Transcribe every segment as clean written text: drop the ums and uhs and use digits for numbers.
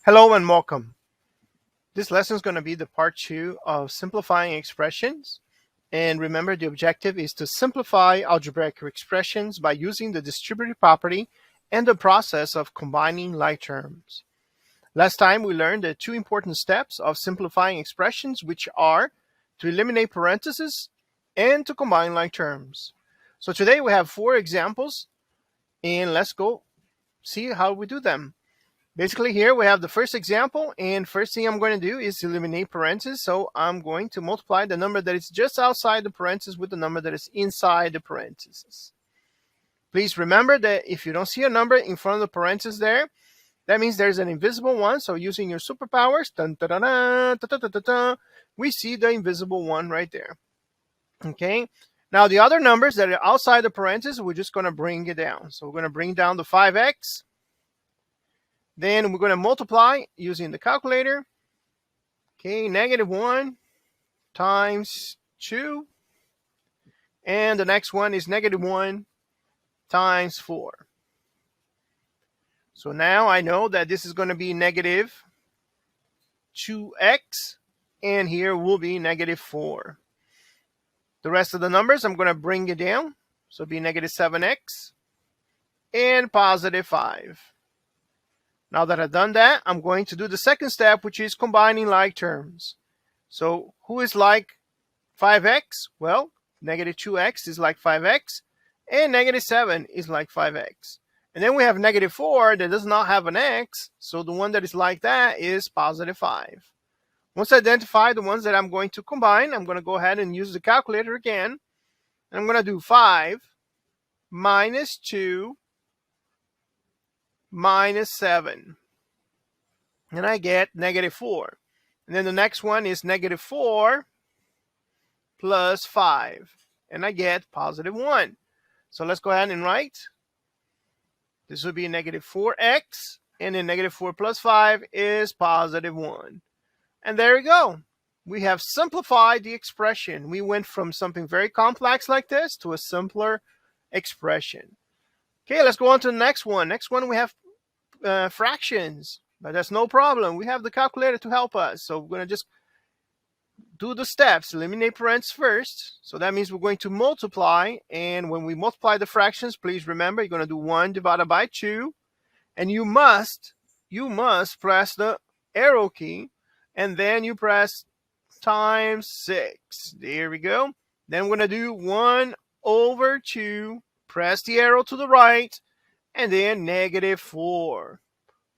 Hello and welcome. This lesson is going to be the part 2 of simplifying expressions. And remember, the objective is to simplify algebraic expressions by using the distributive property and the process of combining like terms. Last time we learned the two important steps of simplifying expressions, which are to eliminate parentheses and to combine like terms. So today we have 4 examples, and let's go see how we do them. Basically, here we have the first example, and first thing I'm going to do is eliminate parentheses. So I'm going to multiply the number that is just outside the parentheses with the number that is inside the parentheses. Please remember that if you don't see a number in front of the parentheses there, that means there's an invisible one. So using your superpowers, dun, dun, dun, dun, dun, dun, dun, dun, we see the invisible one right there. Okay. Now the other numbers that are outside the parentheses, we're just going to bring it down. So we're going to bring down the 5x. Then we're going to multiply using the calculator. Okay, -1 times 2. And the next one is -1 times 4. So now I know that this is going to be -2x. And here will be -4. The rest of the numbers, I'm going to bring it down. So it'll be -7x and +5. Now that I've done that, I'm going to do the second step, which is combining like terms. So who is like 5x? Well, -2x is like 5x, and -7 is like 5x. And then we have -4 that does not have an x, so the one that is like that is +5. Once I identify the ones that I'm going to combine, I'm going to go ahead and use the calculator again. And I'm going to do 5 minus 2 minus 7, and I get -4. And then the next one is -4 plus 5, and I get +1. So let's go ahead and write. This would be -4x, and then -4 plus 5 is +1. And there we go. We have simplified the expression. We went from something very complex like this to a simpler expression. Okay, let's go on to the next one. Next one, we have fractions, but that's no problem. We have the calculator to help us. So we're going to just do the steps. Eliminate parentheses first. So that means we're going to multiply. And when we multiply the fractions, please remember, you're going to do 1 divided by 2. And you must press the arrow key. And then you press times 6. There we go. Then we're going to do 1 over 2. Press the arrow to the right, and then -4.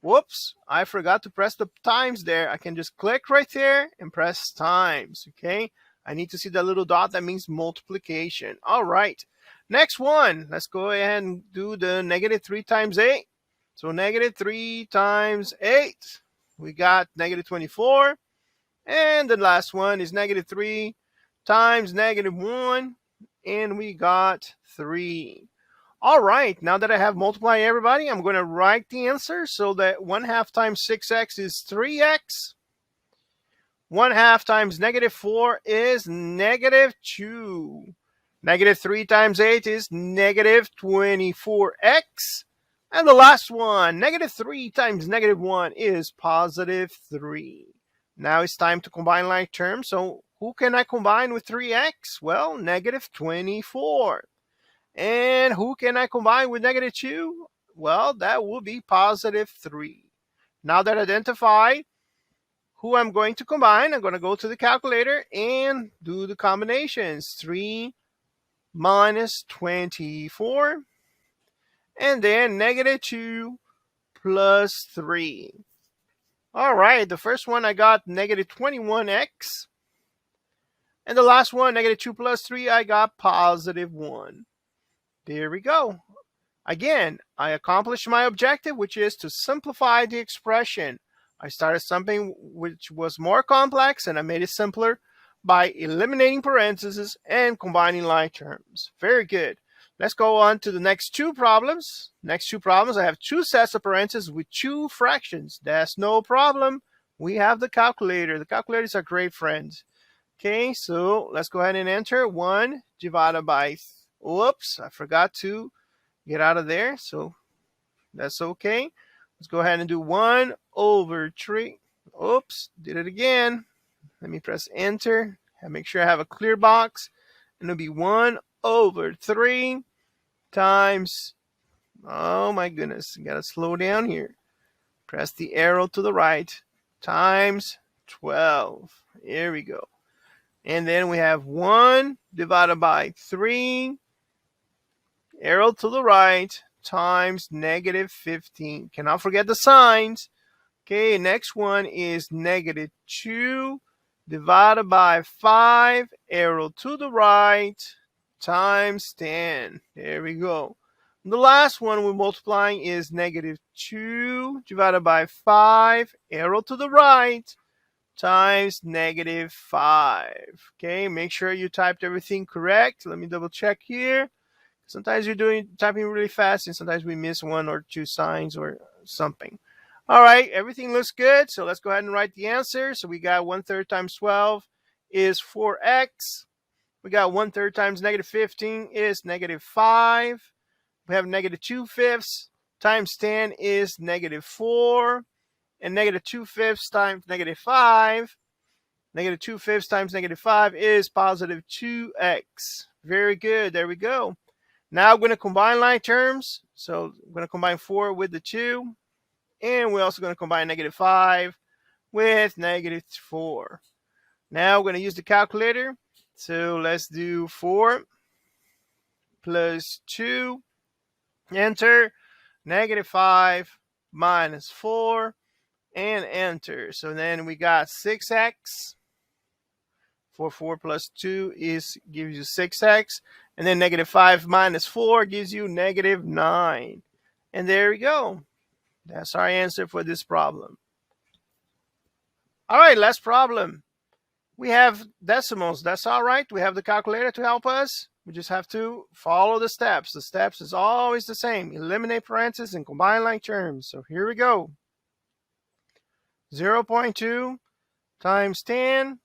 Whoops, I forgot to press the times there. I can just click right there and press times, okay? I need to see the little dot. That means multiplication. All right, next one. Let's go ahead and do the -3 times 8. So -3 times 8, we got -24. And the last one is -3 times -1. And we got 3. All right, now that I have multiplied everybody, I'm going to write the answer. So that 1/2 times 6x is 3x. 1/2 times -4 is -2. -3 times 8 is -24x. And the last one, -3 times -1 is +3. Now it's time to combine like terms. So who can I combine with 3x? Well, -24. And who can I combine with -2? Well, that will be +3. Now that I identify who I'm going to combine, I'm going to go to the calculator and do the combinations. 3 minus 24, and then -2 plus 3. All right, the first one I got -21x. And the last one, -2 plus 3, I got +1. There we go. Again, I accomplished my objective, which is to simplify the expression. I started something which was more complex, and I made it simpler by eliminating parentheses and combining like terms. Very good. Let's go on to the next 2 problems. Next 2 problems, I have 2 sets of parentheses with 2 fractions. That's no problem. We have the calculator. The calculator is a great friend. Okay, so let's go ahead and enter 1 divided by, whoops, I forgot to get out of there, so that's okay. Let's go ahead and do 1 over 3. Oops, did it again. Let me press enter and make sure I have a clear box. And it'll be 1 over 3 times, oh my goodness, you gotta slow down here. Press the arrow to the right, times 12. Here we go. And then we have 1 divided by 3, arrow to the right, times negative 15. Cannot forget the signs. Okay, next one is negative 2 divided by 5, arrow to the right, times 10. There we go. And the last one we're multiplying is negative 2 divided by 5, arrow to the right, times negative 5. Okay, make sure you typed everything correct. Let me double check here. Sometimes you're typing really fast, and sometimes we miss 1 or 2 signs or something. All right, everything looks good. So let's go ahead and write the answer. So we got 1/3 times 12 is 4x. We got 1/3 times negative 15 is negative 5. We have negative 2/5 times 10 is negative 4. And negative 2/5 times negative 5. Negative 2/5 times negative 5 is positive 2x. Very good. There we go. Now I'm going to combine like terms. So I'm going to combine 4 with the 2. And we're also going to combine negative 5 with negative 4. Now we're going to use the calculator. So let's do 4 plus 2. Enter. Negative 5 minus 4. And enter. So then we got 6x. 4 plus 2 gives you 6x. And then negative 5 minus 4 gives you negative 9. And there we go. That's our answer for this problem. All right, last problem. We have decimals. That's all right. We have the calculator to help us. We just have to follow the steps. The steps is always the same. Eliminate parentheses and combine like terms. So here we go. 0.2 times 10.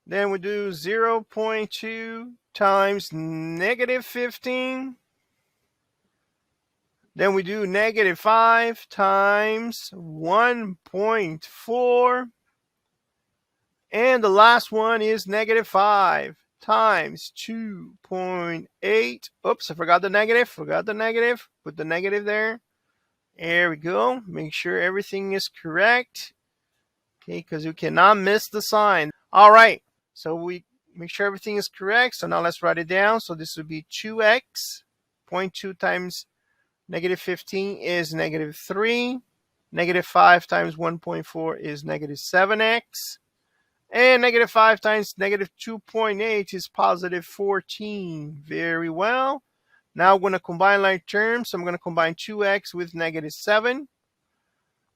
Then we do 0.2 times negative 15. Then we do negative 5 times 1.4. And the last one is negative 5 times 2.8. Oops, I forgot the negative. Put the negative there. There we go. Make sure everything is correct. Okay, because you cannot miss the sign. All right. So we make sure everything is correct. So now let's write it down. So this would be 2x. 0.2 times negative 15 is negative 3. Negative 5 times 1.4 is negative 7x. And negative 5 times negative 2.8 is positive 14. Very well. Now I'm going to combine like terms. So I'm going to combine 2x with negative 7.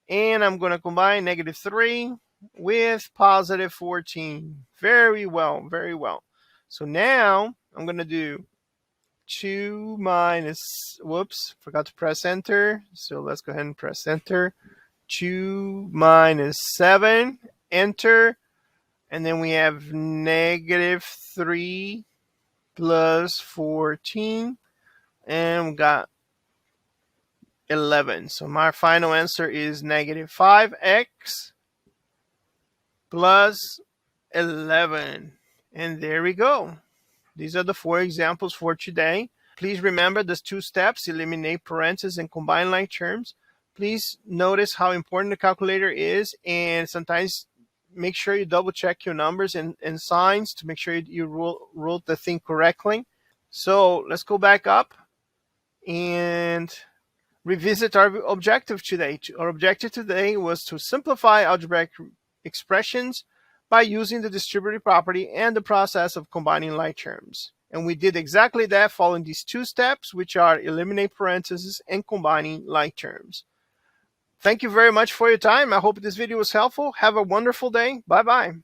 And I'm going to combine negative 3 with positive 14. Very well, very well. So now I'm going to do 2 minus, whoops, forgot to press enter. So let's go ahead and press enter. 2 minus 7, enter. And then we have negative 3 plus 14. And we got 11. So my final answer is negative 5x plus 11. And there we go. These are the 4 examples for today. Please remember those 2 steps, eliminate parentheses and combine like terms. Please notice how important the calculator is, and sometimes make sure you double check your numbers and signs to make sure you wrote the thing correctly. So let's go back up and revisit our objective today. Our objective today was to simplify algebraic expressions by using the distributive property and the process of combining like terms. And we did exactly that following these 2 steps, which are eliminate parentheses and combining like terms. Thank you very much for your time. I hope this video was helpful. Have a wonderful day. Bye-bye.